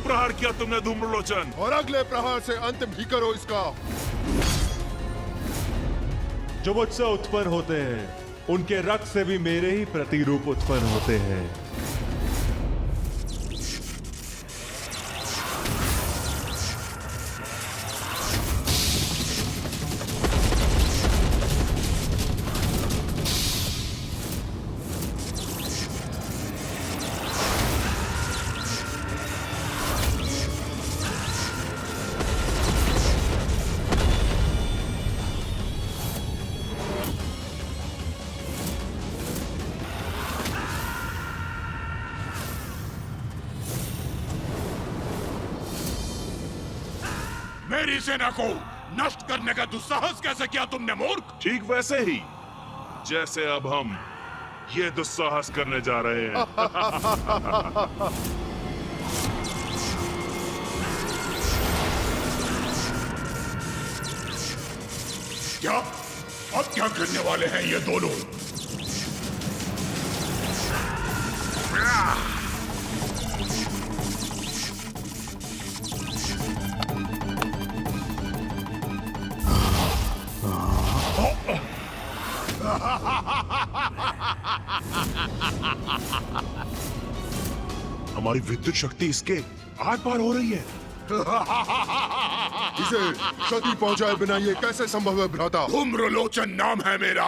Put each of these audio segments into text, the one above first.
प्रहार किया तुमने धूम्रलोचन। और अगले प्रहार से अंत भी करो इसका। जो मुझसे उत्पन्न होते हैं उनके रक्त से भी मेरे ही प्रतिरूप उत्पन्न होते हैं। मेरी सेना को नष्ट करने का दुस्साहस कैसे किया तुमने मूर्ख? ठीक वैसे ही जैसे अब हम ये दुस्साहस करने जा रहे हैं। क्या? अब क्या करने वाले हैं ये दोनों? हमारी विद्युत शक्ति इसके आर पार हो रही है। इसे क्षति पहुंचाए बिना ये कैसे संभव है भ्राता? धूम्रलोचन नाम है मेरा।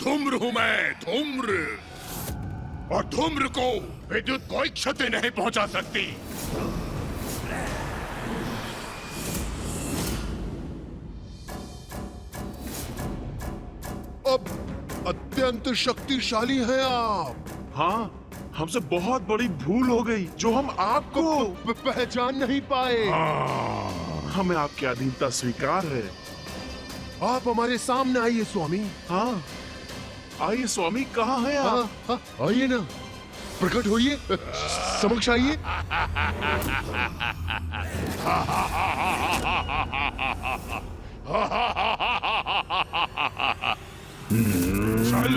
धूम्र हूं मैं, धूम्र। और धूम्र को विद्युत कोई क्षति नहीं पहुंचा सकती। अब अत्यंत शक्तिशाली हैं आप। हाँ, हमसे बहुत बड़ी भूल हो गई जो हम आपको पहचान नहीं पाए। हमें आपकी अधीनता स्वीकार है। आप हमारे सामने आइए स्वामी। हाँ, आइए स्वामी, कहाँ हैं आप? हाँ, आइए ना, प्रकट होइए, समक्ष आइए। चल।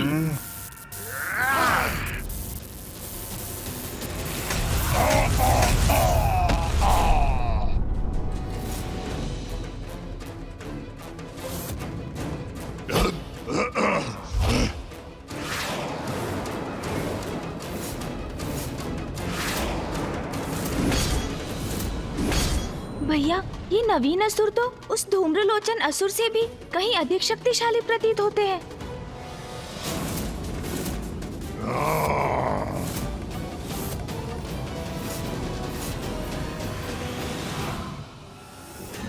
भैया, ये नवीन असुर तो उस धूम्रलोचन असुर से भी कहीं अधिक शक्तिशाली प्रतीत होते हैं।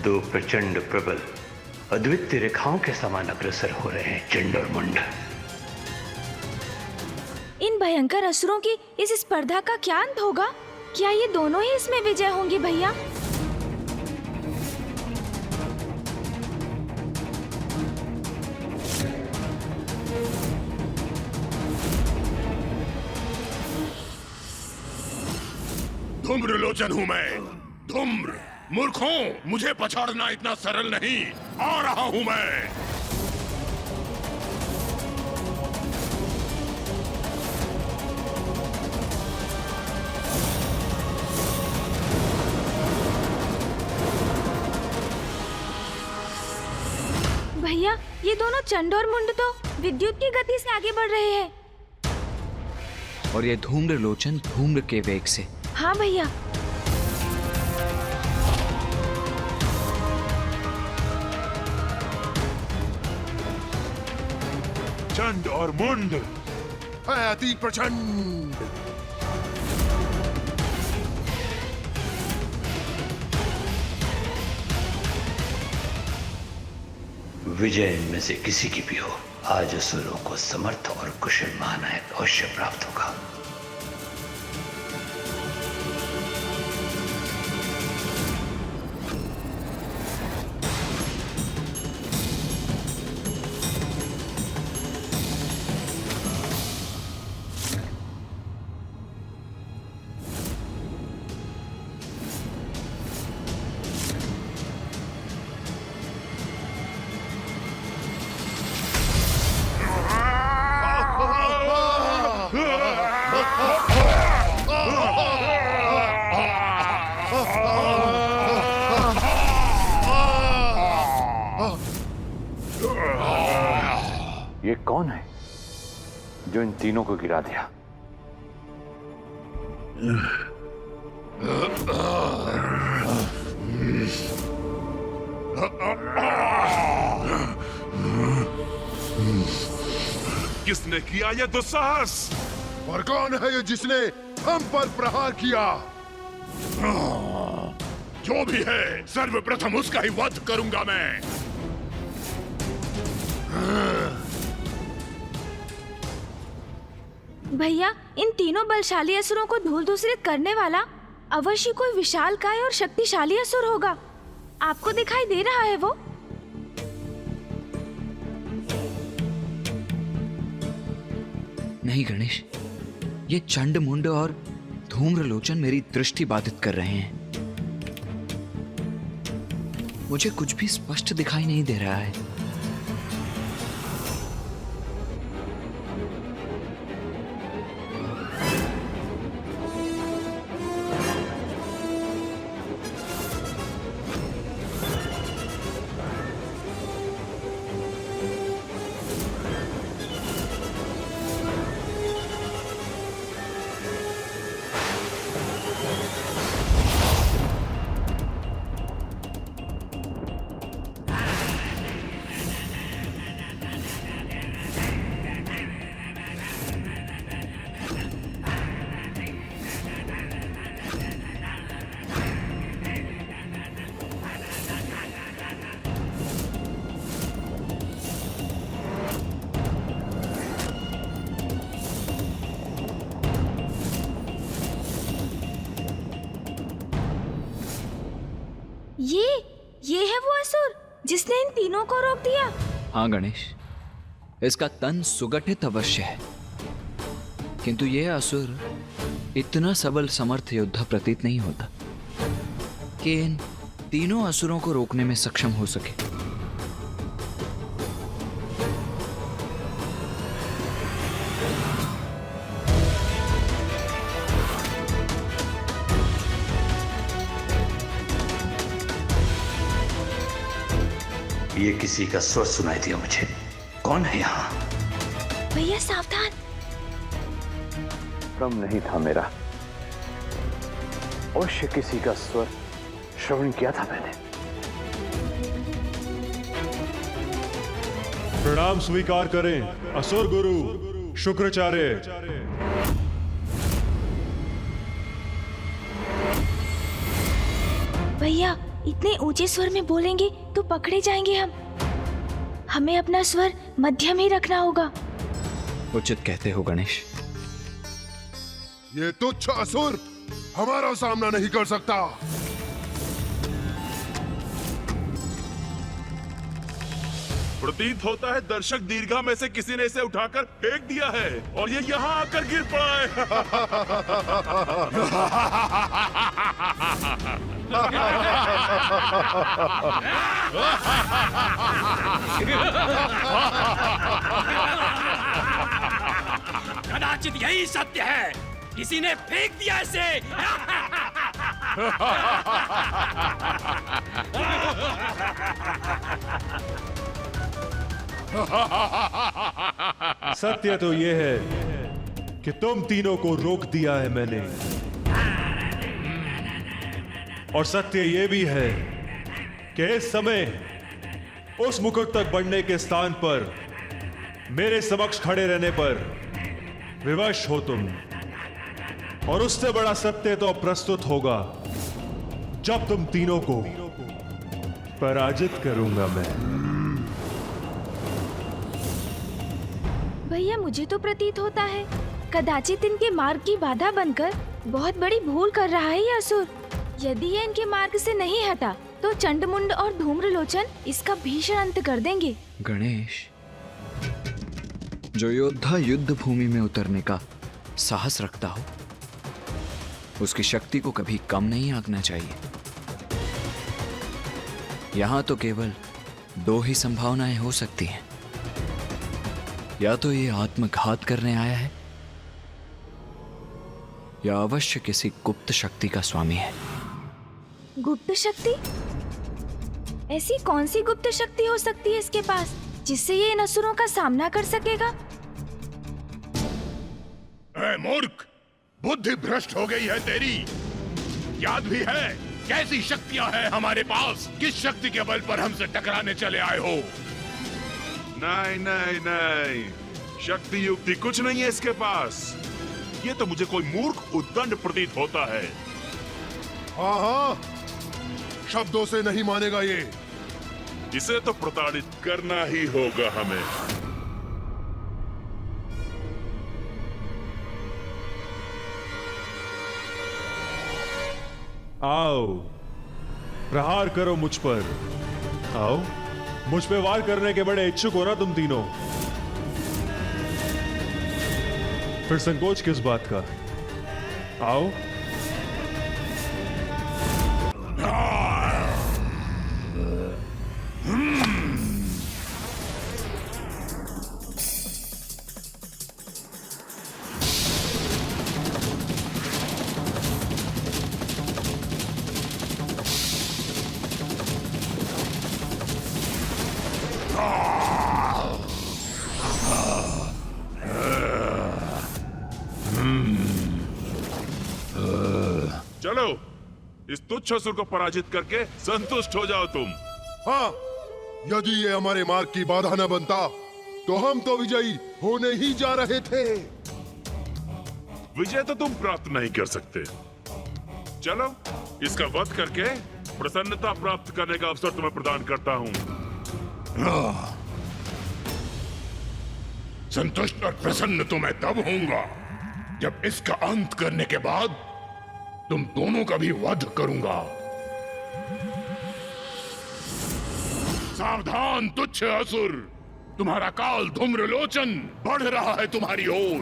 दो प्रचंड प्रबल अद्वितीय रेखाओं के समान अग्रसर हो रहे हैं चंड और मुंड। इन भयंकर असुरों की इस स्पर्धा का क्या अंत होगा? क्या ये दोनों ही इसमें विजय होंगे भैया? धूम्रलोचन हूं मैं, धूम्र। मूर्खों, मुझे पछाड़ना इतना सरल नहीं। आ रहा हूं मैं। भैया, ये दोनों चंड और मुंड तो विद्युत की गति से आगे बढ़ रहे हैं। और ये धूम्रलोचन धूम्र के वेग से। हाँ भैया। चंड और मुंड अति प्रचंड। विजय इनमें से किसी की भी हो, आज असुरों को समर्थ और कुशल महानायक अवश्य प्राप्त होगा। कौन है जो इन तीनों को गिरा दिया? किसने किया यह दुस्साहस? और कौन है ये जिसने हम पर प्रहार किया? जो भी है, सर्वप्रथम उसका ही वध करूंगा मैं। भैया, इन तीनों बलशाली असुरों को धूल दूसरित करने वाला अवश्य कोई विशालकाय और शक्तिशाली असुर होगा। आपको दिखाई दे रहा है वो? नहीं गणेश, ये चंड मुंड और धूम्रलोचन मेरी दृष्टि बाधित कर रहे हैं। मुझे कुछ भी स्पष्ट दिखाई नहीं दे रहा है। ये है वो असुर जिसने इन तीनों को रोक दिया। हाँ गणेश, इसका तन सुगठित अवश्य है, किंतु यह असुर इतना सबल समर्थ योद्धा प्रतीत नहीं होता कि इन तीनों असुरों को रोकने में सक्षम हो सके। ये किसी का स्वर सुनाई दिया मुझे। कौन है यहाँ? भैया सावधान। भ्रम नहीं था मेरा, अवश्य किसी का स्वर श्रवण किया था मैंने। प्रणाम स्वीकार करें असुर गुरु शुक्राचार्य। भैया, इतने ऊंचे स्वर में बोलेंगे तो पकड़े जाएंगे हम। हमें अपना स्वर मध्यम ही रखना होगा। उचित कहते हो गणेश। ये तुच्छ असुर हमारा सामना नहीं कर सकता। प्रतीत होता है दर्शक दीर्घा में से किसी ने इसे उठाकर फेंक दिया है और ये यहाँ आकर गिर पड़ा कदाचित यही सत्य है, किसी ने फेंक दिया इसे। सत्य तो यह है कि तुम तीनों को रोक दिया है मैंने, और सत्य यह भी है कि इस समय उस मुकुट तक बढ़ने के स्थान पर मेरे समक्ष खड़े रहने पर विवश हो तुम। और उससे बड़ा सत्य तो प्रस्तुत होगा जब तुम तीनों को पराजित करूंगा मैं। भैया, मुझे तो प्रतीत होता है कदाचित इनके मार्ग की बाधा बनकर बहुत बड़ी भूल कर रहा है यह असुर। यदि ये इनके मार्ग से नहीं हटा तो चंडमुंड और धूम्रलोचन इसका भीषण अंत कर देंगे। गणेश, जो योद्धा युद्ध भूमि में उतरने का साहस रखता हो उसकी शक्ति को कभी कम नहीं आंकना चाहिए। यहां तो केवल दो ही संभावनाएं हो सकती हैं, या तो ये आत्मघात करने आया है या अवश्य किसी गुप्त शक्ति का स्वामी है। गुप्त शक्ति? ऐसी कौन सी गुप्त शक्ति हो सकती है इसके पास जिससे ये इन असुरों का सामना कर सकेगा? ए मूर्ख, बुद्धि भ्रष्ट हो गई है तेरी। याद भी है कैसी शक्तियां हैं हमारे पास? किस शक्ति के बल पर हमसे टकराने चले आए हो? नहीं नहीं नहीं, शक्ति युक्ति कुछ नहीं है इसके पास। ये तो मुझे कोई मूर्ख उद्दंड प्रतीत होता है। हाँ हाँ, शब्दों से नहीं मानेगा ये। इसे तो प्रताड़ित करना ही होगा हमें। आओ, प्रहार करो मुझ पर। आओ, मुझ पे वार करने के बड़े इच्छुक हो ना तुम तीनों? फिर संकोच किस बात का? आओ। चलो, इस तुच्छ असुर को पराजित करके संतुष्ट हो जाओ तुम। हाँ, यदि ये हमारे मार्ग की बाधा न बनता तो हम तो विजयी होने ही जा रहे थे। विजय तो तुम प्राप्त नहीं कर सकते। चलो, इसका वध करके प्रसन्नता प्राप्त करने का अवसर तुम्हें प्रदान करता हूँ। संतुष्ट और प्रसन्न तो मैं तब होऊंगा जब इसका अंत करने के बाद तुम दोनों का भी वध करूंगा। सावधान तुच्छ असुर, तुम्हारा काल धूम्रलोचन बढ़ रहा है तुम्हारी ओर।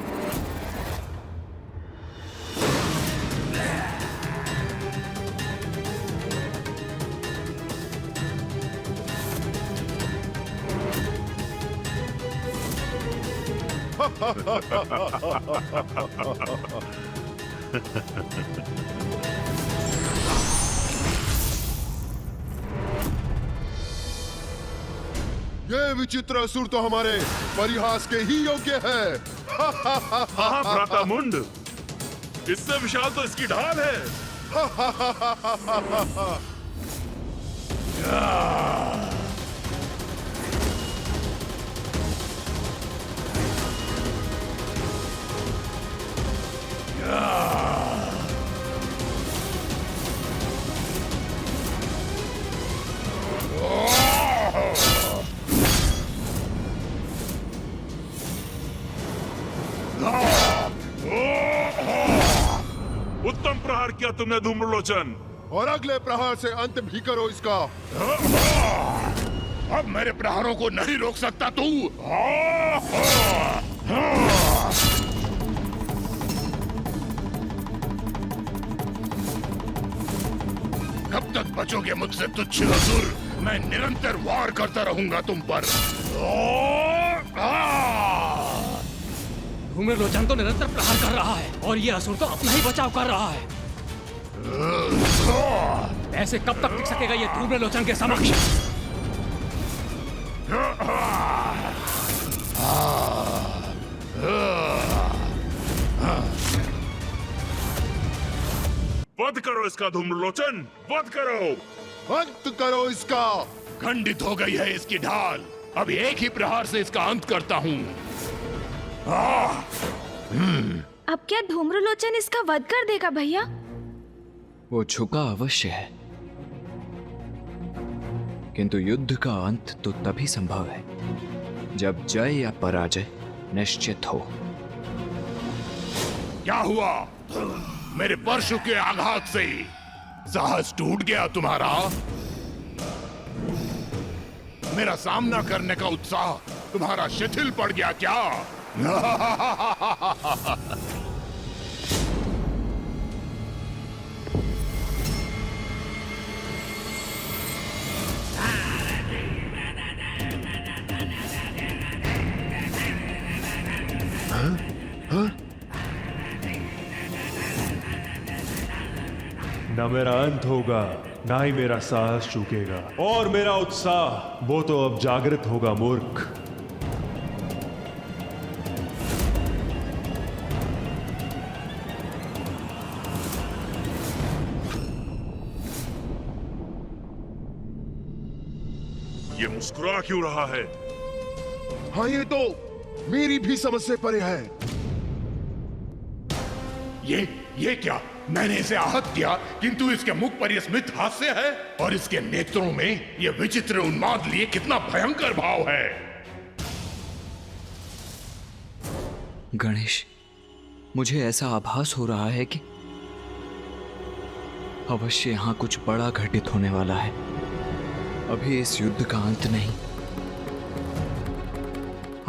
ये विचित्र असुर तो हमारे परिहास के ही योग्य है। हाँ भ्राता मुंड, इससे विशाल तो इसकी ढाल है। उत्तम प्रहार किया तुमने धूम्रलोचन। और अगले प्रहार से अंत भी करो इसका। अब मेरे प्रहारों को नहीं रोक सकता तू। कब तक बचोगे मुझसे तुच्छ असुर? मैं निरंतर वार करता रहूंगा तुम पर। धूम्रलोचन तो निरंतर प्रहार कर रहा है और ये असुर तो अपना ही बचाव कर रहा है। ऐसे कब तक टिक सकेगा ये धूम्रलोचन के समक्ष? वध करो इसका धूम्रलोचन, वध करो। अंत करो इसका। खंडित हो गई है इसकी ढाल। अब एक ही प्रहार से इसका अंत करता हूँ। अब क्या धूम्रलोचन इसका वध कर देगा भैया? वो झुका अवश्य है, किंतु युद्ध का अंत तो तभी संभव है जब जय या पराजय निश्चित हो। क्या हुआ? मेरे परशु के आघात से साहस टूट गया तुम्हारा? मेरा सामना करने का उत्साह तुम्हारा शिथिल पड़ गया क्या? न मेरा अंत होगा ना ही मेरा साहस चूकेगा और मेरा उत्साह वो तो अब जागृत होगा मूर्ख। ये मुस्कुरा क्यों रहा है? हाँ, ये तो मेरी भी समझ से परे है। ये क्या? मैंने इसे आहत किया, किंतु इसके मुख पर यह स्मित हास्य है और इसके नेत्रों में यह विचित्र उन्माद लिए कितना भयंकर भाव है। गणेश, मुझे ऐसा आभास हो रहा है कि अवश्य यहां कुछ बड़ा घटित होने वाला है। अभी इस युद्ध का अंत नहीं,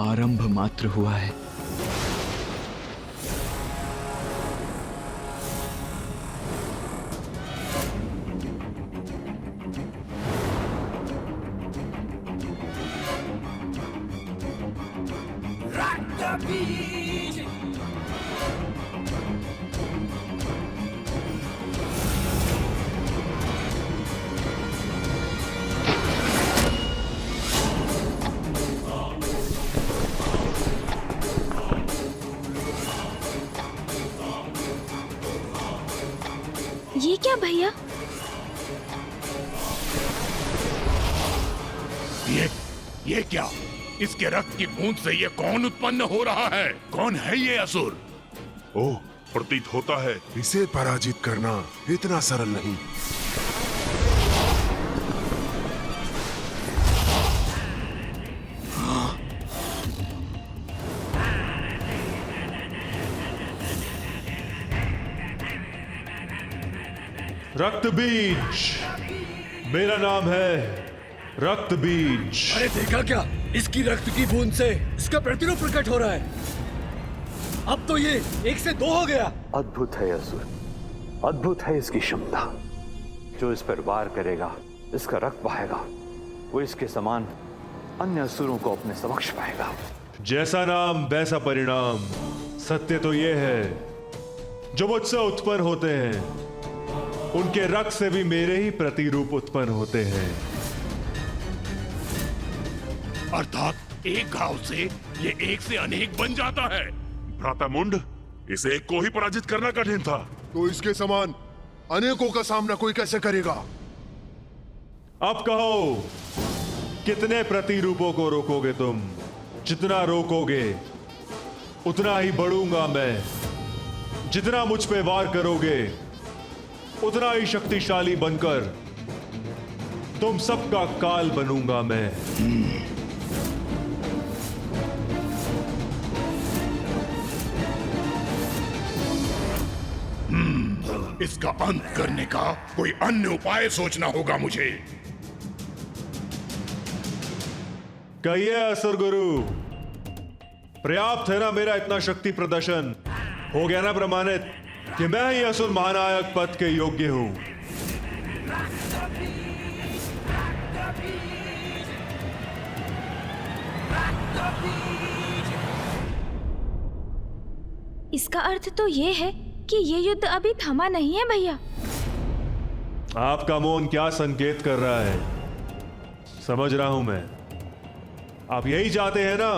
आरंभ मात्र हुआ है। ये क्या भैया? ये क्या? इसके रक्त की बूंद से ये कौन उत्पन्न हो रहा है? कौन है ये असुर? ओह, प्रतीत होता है इसे पराजित करना इतना सरल नहीं। रक्त बीज, मेरा नाम है रक्त बीज। अरे देखा क्या? इसकी रक्त की बूंद से इसका प्रतिरूप प्रकट हो रहा है। अब तो ये 1 से 2 हो गया। अद्भुत है असुर, अद्भुत है इसकी क्षमता। जो इस पर वार करेगा, इसका रक्त बहेगा, वो इसके समान अन्य असुरों को अपने समक्ष पाएगा। जैसा नाम वैसा परिणाम। सत्य तो ये है, जो मुझसे उत्पन्न होते हैं उनके रक्त से भी मेरे ही प्रतिरूप उत्पन्न होते हैं। अर्थात एक घाव से ये एक से अनेक बन जाता है। भ्राता मुंड, इसे एक को ही पराजित करना कठिन था। तो इसके समान अनेकों का सामना कोई कैसे करेगा? अब कहो, कितने प्रतिरूपों को रोकोगे तुम? जितना रोकोगे उतना ही बढ़ूंगा मैं। जितना मुझ पे वार करोगे उतना ही शक्तिशाली बनकर तुम सबका काल बनूंगा मैं। इसका अंत करने का कोई अन्य उपाय सोचना होगा मुझे। कहिए असुर गुरु, पर्याप्त है ना मेरा इतना शक्ति प्रदर्शन? हो गया ना प्रमाणित कि मैं ही असुर महानायक पद के योग्य हूं? इसका अर्थ तो ये है कि ये युद्ध अभी थमा नहीं है भैया। आपका मौन क्या संकेत कर रहा है? समझ रहा हूं मैं। आप यही चाहते हैं ना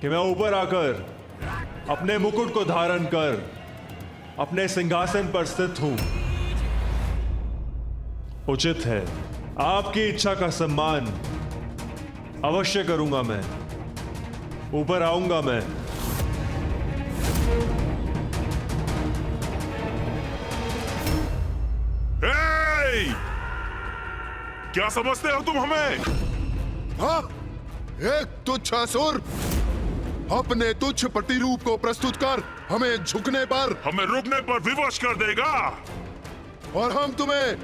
कि मैं ऊपर आकर अपने मुकुट को धारण कर अपने सिंहासन पर स्थित हूं। उचित है, आपकी इच्छा का सम्मान अवश्य करूंगा मैं। ऊपर आऊंगा मैं। क्या समझते हो तुम हमें? हाँ, एक तुच्छ असुर अपने तुच्छ प्रतिरूप को प्रस्तुत कर हमें झुकने पर, हमें रुकने पर विवश कर देगा और हम तुम्हें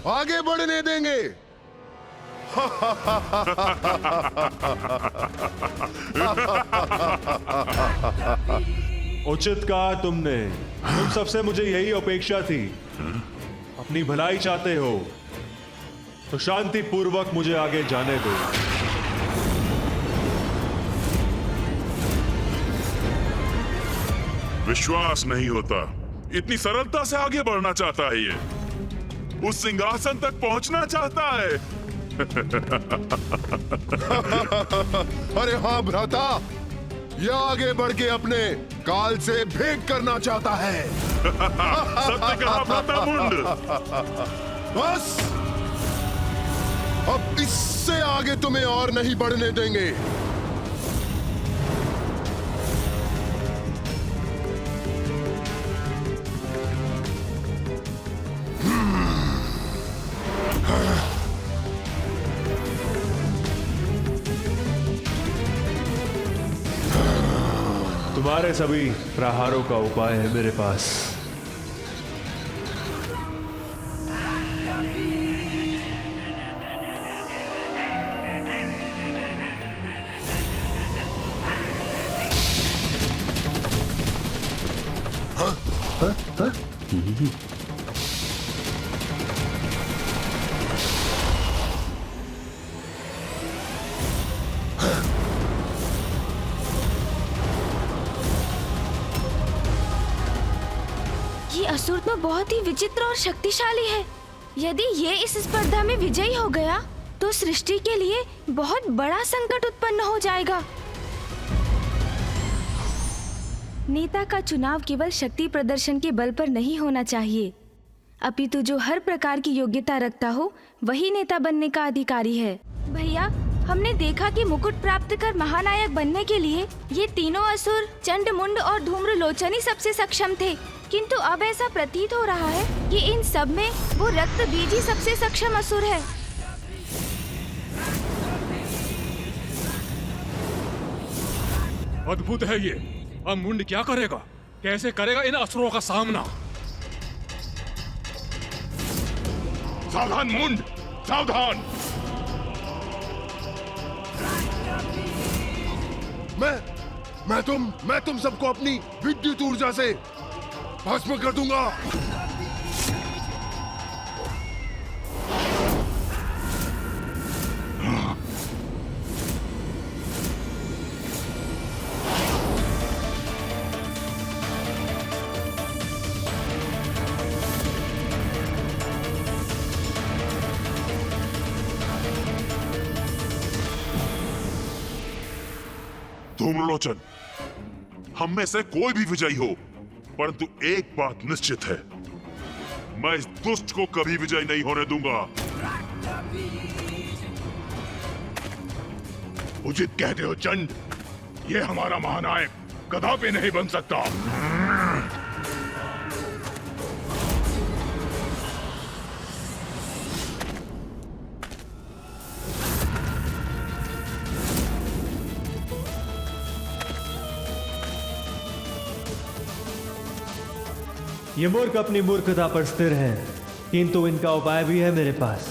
आगे बढ़ने देंगे। उचित कहा तुमने। तुम सबसे मुझे यही अपेक्षा थी। अपनी भलाई चाहते हो तो शांति पूर्वक मुझे आगे जाने दो। विश्वास नहीं होता, इतनी सरलता से आगे बढ़ना चाहता है ये। उस सिंहासन तक पहुंचना चाहता है। अरे हाँ भ्राता, यह आगे बढ़ के अपने काल से भेंट करना चाहता है। सत्य कहा भ्राता मुंड। बस अब इससे आगे तुम्हें और नहीं बढ़ने देंगे। तुम्हारे सभी प्रहारों का उपाय है मेरे पास। ये असुर तो बहुत ही विचित्र और शक्तिशाली है। यदि ये इस स्पर्धा में विजयी हो गया तो सृष्टि के लिए बहुत बड़ा संकट उत्पन्न हो जाएगा। नेता का चुनाव केवल शक्ति प्रदर्शन के बल पर नहीं होना चाहिए, अपितु जो हर प्रकार की योग्यता रखता हो वही नेता बनने का अधिकारी है। भैया, हमने देखा कि मुकुट प्राप्त कर महानायक बनने के लिए ये तीनों असुर चंड, मुंड और धूम्रलोचन ही सबसे सक्षम थे, किंतु अब ऐसा प्रतीत हो रहा है कि इन सब में वो रक्त बीज ही सबसे सक्षम असुर है। अद्भुत है ये। अब मुंड क्या करेगा? कैसे करेगा इन असुरों का सामना? सावधान मुंड, सावधान। मैं तुम सबको अपनी विद्युत ऊर्जा से भस्म कर दूंगा। धूम्रलोचन, हम में से कोई भी विजयी हो, परंतु एक बात निश्चित है, मैं इस दुष्ट को कभी विजयी नहीं होने दूंगा। उचित कहते हो चंड, ये हमारा महानायक कदापि नहीं बन सकता। ये मूर्ख अपनी मूर्खता पर स्थिर हैं, किंतु इनका उपाय भी है मेरे पास।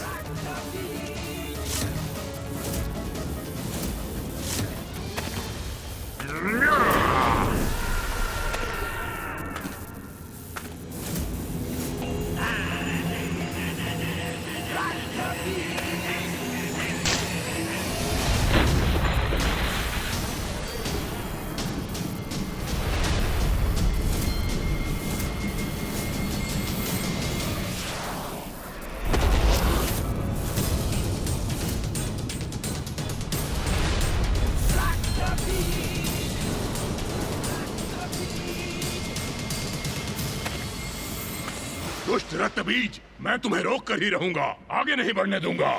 दुष्ट रक्त बीज, मैं तुम्हें रोक कर ही रहूंगा, आगे नहीं बढ़ने दूंगा।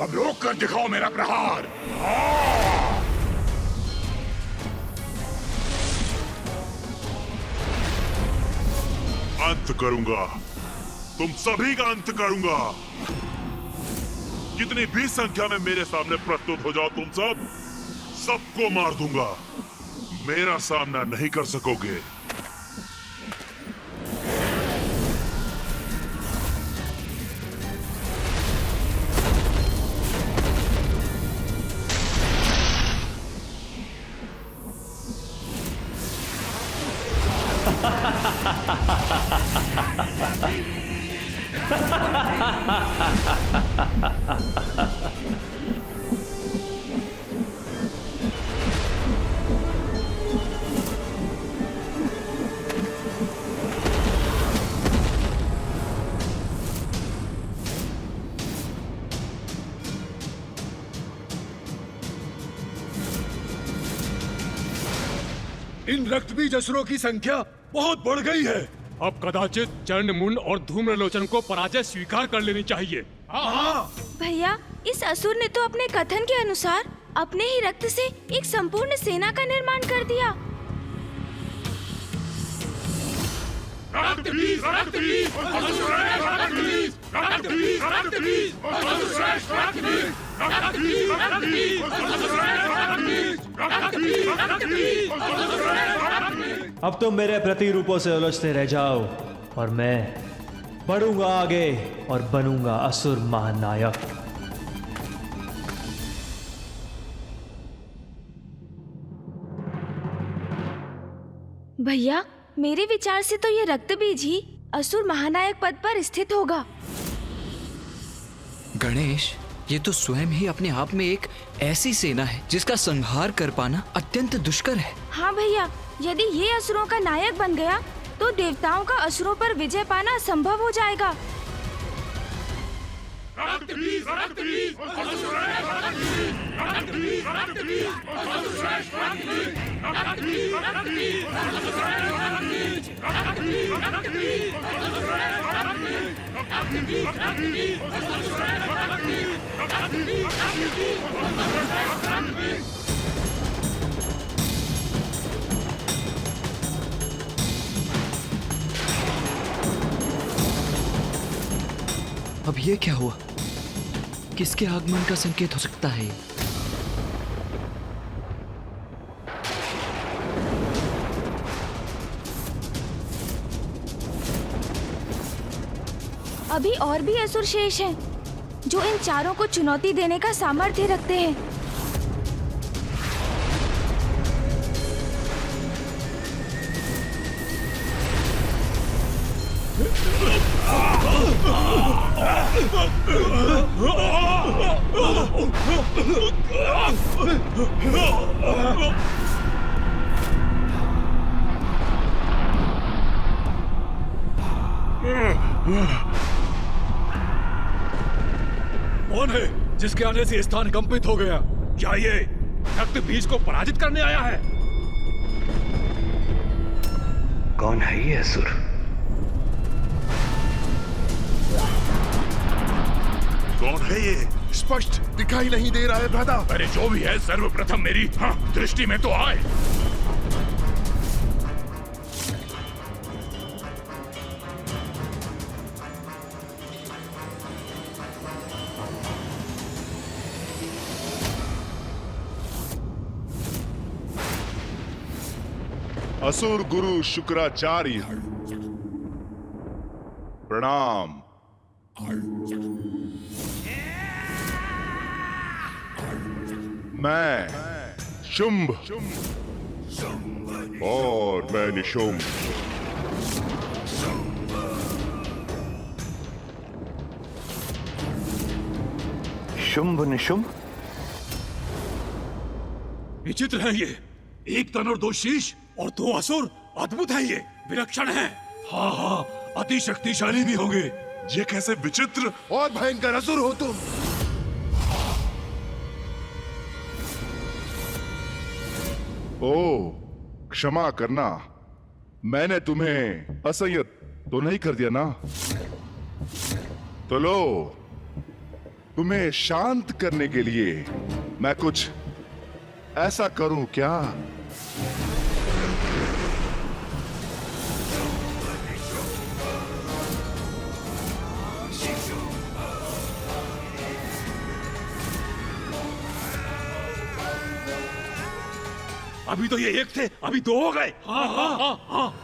अब रोक कर दिखाओ मेरा प्रहार। अंत करूंगा, तुम सभी का अंत करूंगा। कितनी भी संख्या में मेरे सामने प्रस्तुत हो जाओ, तुम सबको मार दूंगा। मेरा सामना नहीं कर सकोगे। इन रक्तबीज असुरों की संख्या बहुत बढ़ गई है। अब कदाचित चंड मुंड और धूम्रलोचन को पराजय स्वीकार कर लेनी चाहिए। भैया, इस असुर ने तो अपने कथन के अनुसार अपने ही रक्त से एक संपूर्ण सेना का निर्माण कर दिया। अब तुम मेरे प्रतिरूपों से उलझते रह जाओ और मैं बढ़ूंगा आगे और बनूंगा असुर महानायक। भैया, मेरे विचार से तो ये रक्तबीज ही असुर महानायक पद पर स्थित होगा। गणेश, ये तो स्वयं ही अपने आप में एक ऐसी सेना है जिसका संहार कर पाना अत्यंत दुष्कर है। हाँ भैया, यदि ये असुरों का नायक बन गया तो देवताओं का असुरों पर विजय पाना असंभव हो जाएगा। अब ये क्या हुआ? किसके आगमन का संकेत हो सकता है? अभी और भी असुर शेष हैं, जो इन चारों को चुनौती देने का सामर्थ्य रखते हैं। कौन है जिसके आने से स्थान कंपित हो गया? क्या ये रक्त बीज को पराजित करने आया है? कौन है ये असुर? कौन है ये? स्पष्ट दिखाई नहीं दे रहा है भ्राता। अरे जो भी है, सर्वप्रथम मेरी दृष्टि में तो आए। असुर गुरु शुक्राचार्य, प्रणाम। मैं शुंभ और मैं निशुंभ। शुंभ निशुंभ? विचित्र है ये। एक तन और दो शीश और दो असुर। अद्भुत है ये, विलक्षण है। हाँ हाँ, अति शक्तिशाली भी होंगे। ये कैसे विचित्र और भयंकर असुर हो तुम। ओ, क्षमा करना, मैंने तुम्हें असह्यत तो नहीं कर दिया ना? तो लो, तुम्हें शांत करने के लिए मैं कुछ ऐसा करूं क्या? अभी तो ये एक थे, अभी दो हो गए। हाँ हाँ हाँ हाँ।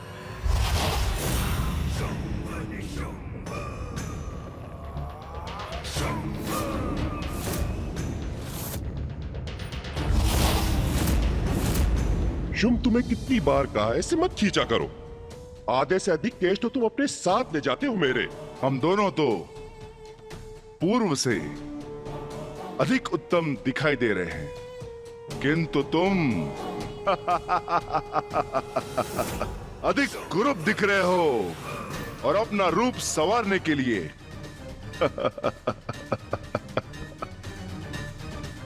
शुंभ, तुम्हें कितनी बार कहा है इसे मत खींचा करो। आधे से अधिक केश तो तुम अपने साथ ले जाते हो मेरे। हम दोनों तो पूर्व से अधिक उत्तम दिखाई दे रहे हैं, किंतु तुम अधिक कुरूप दिख रहे हो और अपना रूप संवारने के लिए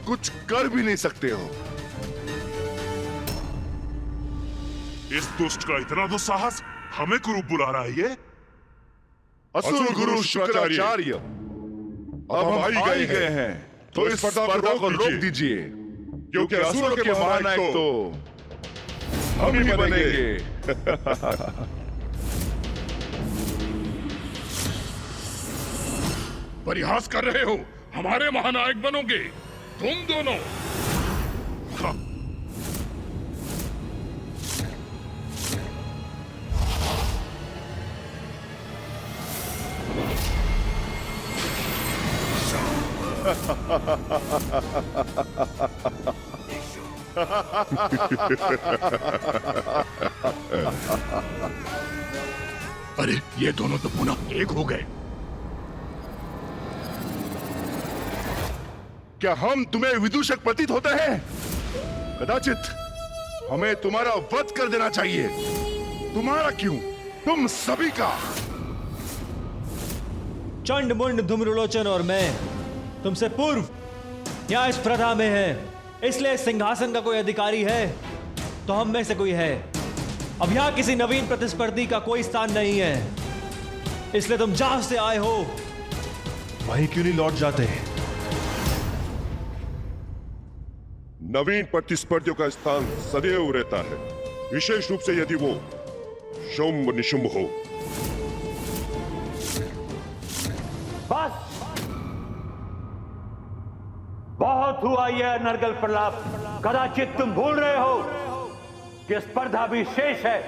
कुछ कर भी नहीं सकते हो। इस दुष्ट का इतना दुस्साहस, हमें कुरूप बुला रहा है ये। असुर गुरु शुक्राचार्य, अब हम आ ही गए हैं, तो इस स्पर्धा को रोक दीजिए, क्योंकि असुरों के महानायक तो हम ही बनेंगे। परिहास कर रहे हो? हमारे महानायक बनोगे तुम दोनों? अरे ये दोनों तो पुनः एक हो गए। क्या हम तुम्हें विदूषक प्रतीत होते हैं? कदाचित हमें तुम्हारा वध कर देना चाहिए। तुम्हारा क्यों, तुम सभी का। चंड मुंड धूम्रलोचन और मैं तुमसे पूर्व यहाँ इस प्रथा में है, इसलिए सिंहासन का कोई अधिकारी है तो हम में से कोई है। अब यहाँ किसी नवीन प्रतिस्पर्धी का कोई स्थान नहीं है, इसलिए तुम जहां से आए हो वहीं क्यों नहीं लौट जाते? नवीन प्रतिस्पर्धियों का स्थान सदैव रहता है, विशेष रूप से यदि वो शुंभ निशुंभ हो। बस बहुत हुआ यह नरगल प्रलाप। कदाचित तुम भूल रहे हो कि स्पर्धा भी शेष है,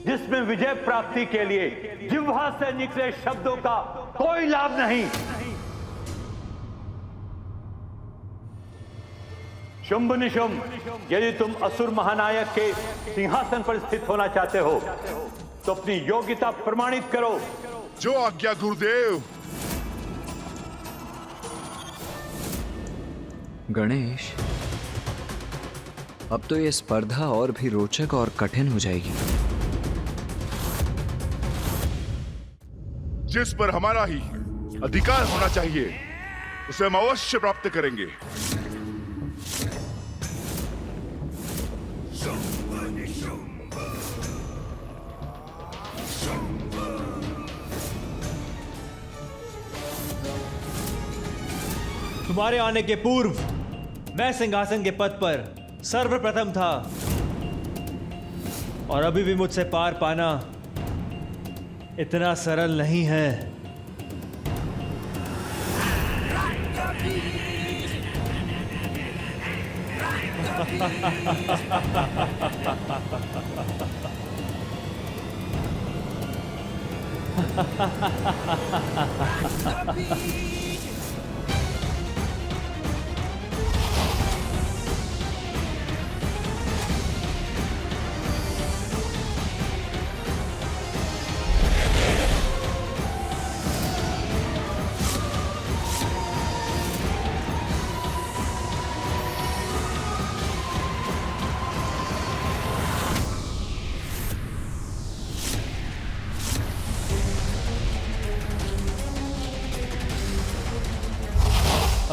जिसमें विजय प्राप्ति के लिए जिह्वा से निकले शब्दों का कोई लाभ नहीं। शुंभ निशुंभ, यदि तुम असुर महानायक के सिंहासन पर स्थित होना चाहते हो तो अपनी योग्यता प्रमाणित करो। जो आज्ञा गुरुदेव। गणेश, अब तो ये स्पर्धा और भी रोचक और कठिन हो जाएगी। जिस पर हमारा ही अधिकार होना चाहिए उसे हम अवश्य प्राप्त करेंगे। तुम्हारे आने के पूर्व मैं सिंहासन के पद पर सर्वप्रथम था, और अभी भी मुझसे पार पाना इतना सरल नहीं है।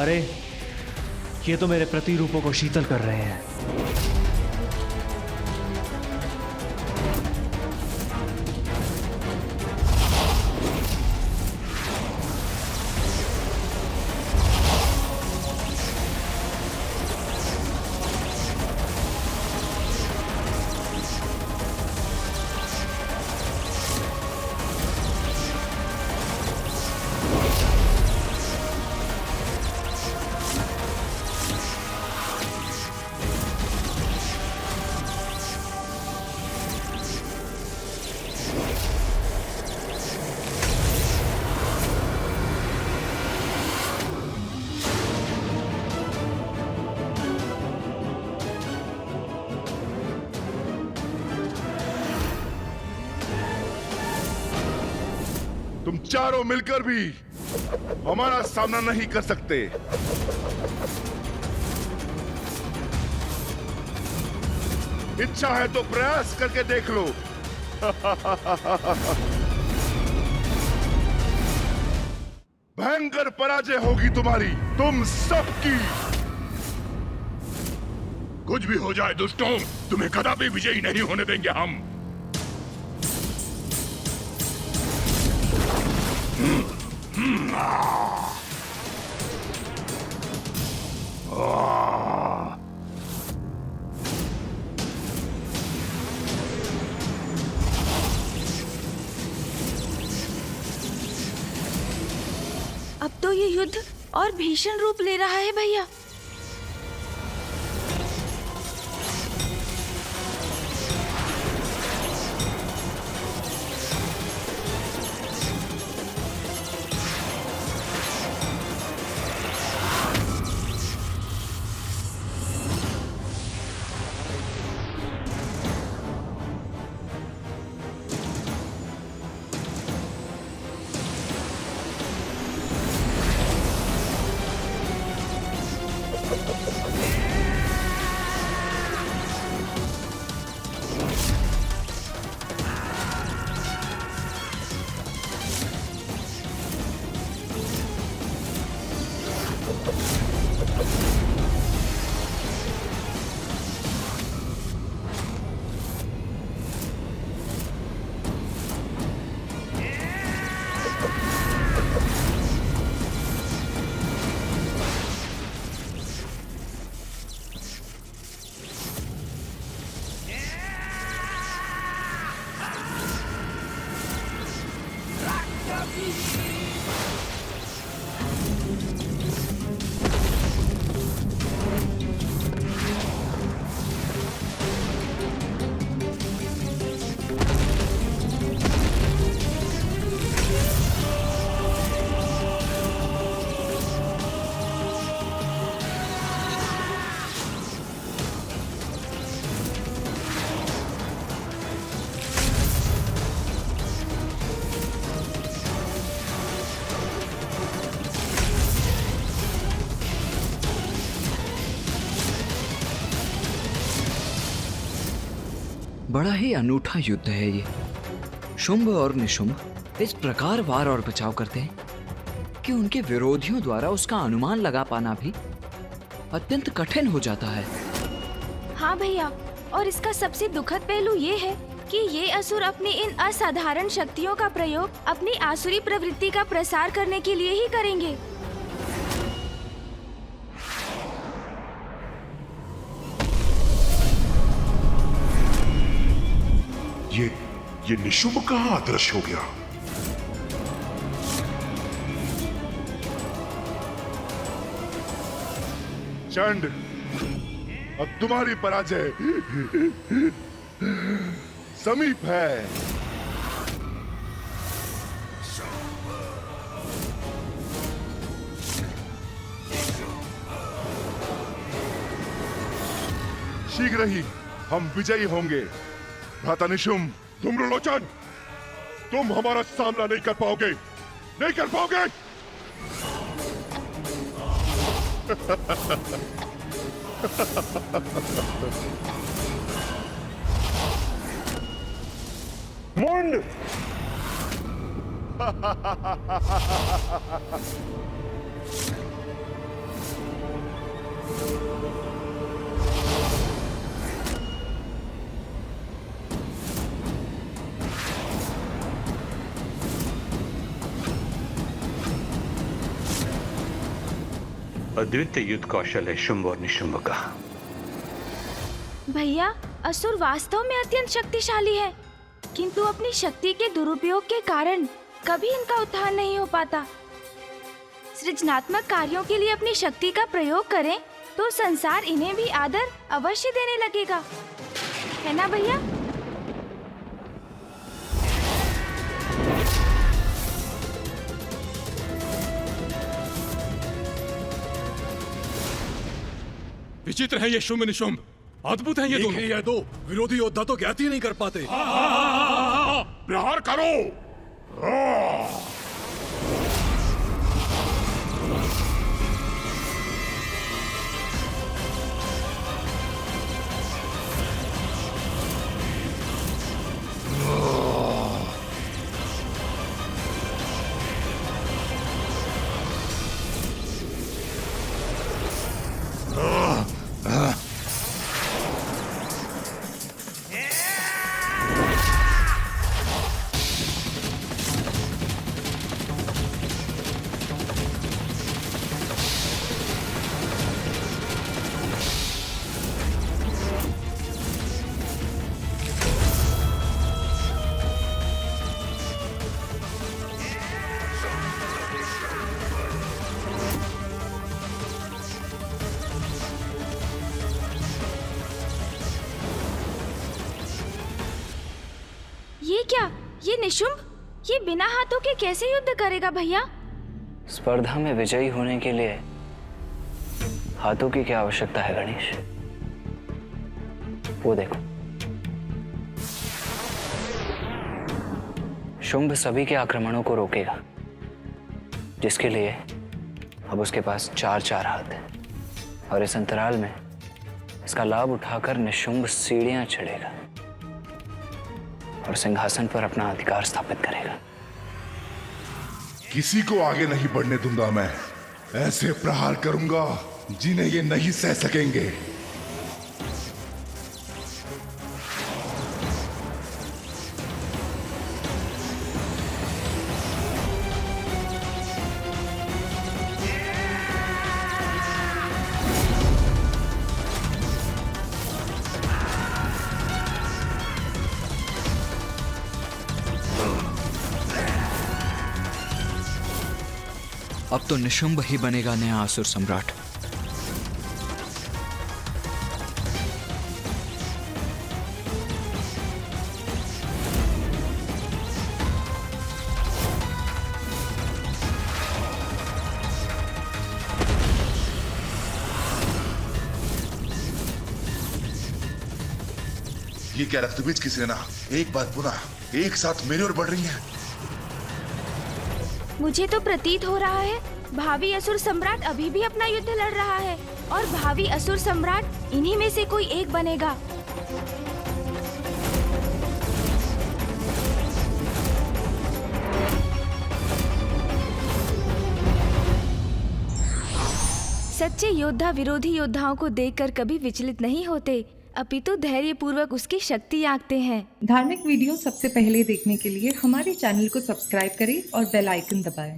अरे, ये तो मेरे प्रतिरूपों को शीतल कर रहे हैं। तुम चारों मिलकर भी हमारा सामना नहीं कर सकते। इच्छा है तो प्रयास करके देख लो। भयंकर पराजय होगी तुम्हारी, तुम सबकी। कुछ भी हो जाए दुष्टों, तुम्हें कदापि विजयी नहीं होने देंगे हम। अब तो ये युद्ध और भीषण रूप ले रहा है भैया। बड़ा ही अनूठा युद्ध है ये। शुंभ और निशुंभ इस प्रकार वार और बचाव करते हैं कि उनके विरोधियों द्वारा उसका अनुमान लगा पाना भी अत्यंत कठिन हो जाता है। हाँ भैया, और इसका सबसे दुखद पहलू ये है कि ये असुर अपनी इन असाधारण शक्तियों का प्रयोग अपनी आसुरी प्रवृत्ति का प्रसार करने के लिए ही करेंगे। ये निशुंभ कहाँ अदृश्य हो गया? चंड, अब तुम्हारी पराजय समीप है। शीघ्र ही हम विजयी होंगे। भ्राता निशुंभ, धूम्रलोचन, तुम हमारा सामना नहीं कर पाओगे, नहीं कर पाओगे। मुंड! अद्वितीय युद्ध कौशल है शुंभ और निशुंभ का। भैया, असुर वास्तव में अत्यंत शक्तिशाली है, किंतु अपनी शक्ति के दुरुपयोग के कारण कभी इनका उत्थान नहीं हो पाता। सृजनात्मक कार्यों के लिए अपनी शक्ति का प्रयोग करें तो संसार इन्हें भी आदर अवश्य देने लगेगा, है ना भैया? विचित्र है ये शुंभ निशुंभ, अद्भुत है ये दोनों। ये दो विरोधी योद्धा तो ज्ञात ही नहीं कर पाते। प्रहार करो। ये क्या? ये निशुंभ? ये बिना हाथों के कैसे युद्ध करेगा भैया? स्पर्धा में विजयी होने के लिए हाथों की क्या आवश्यकता है गणेश? वो देखो, शुंभ सभी के आक्रमणों को रोकेगा, जिसके लिए अब उसके पास 4-4 हाथ है। और इस अंतराल में इसका लाभ उठाकर निशुंभ सीढ़ियां चढ़ेगा और सिंहासन पर अपना अधिकार स्थापित करेगा। किसी को आगे नहीं बढ़ने दूंगा मैं। ऐसे प्रहार करूंगा जिन्हें ये नहीं सह सकेंगे। अब तो निशुंभ ही बनेगा नया असुर सम्राट। ये क्या रक्तबीज की सेना एक बार पुनः एक साथ मेरी ओर बढ़ रही है। मुझे तो प्रतीत हो रहा है भावी असुर सम्राट अभी भी अपना युद्ध लड़ रहा है और भावी असुर सम्राट इन्हीं में से कोई एक बनेगा। सच्चे योद्धा विरोधी योद्धाओं को देखकर कभी विचलित नहीं होते, अपितु धैर्यपूर्वक उसकी शक्ति आंकते हैं। धार्मिक वीडियो सबसे पहले देखने के लिए हमारे चैनल को सब्सक्राइब करें और बेल आइकन दबाएं।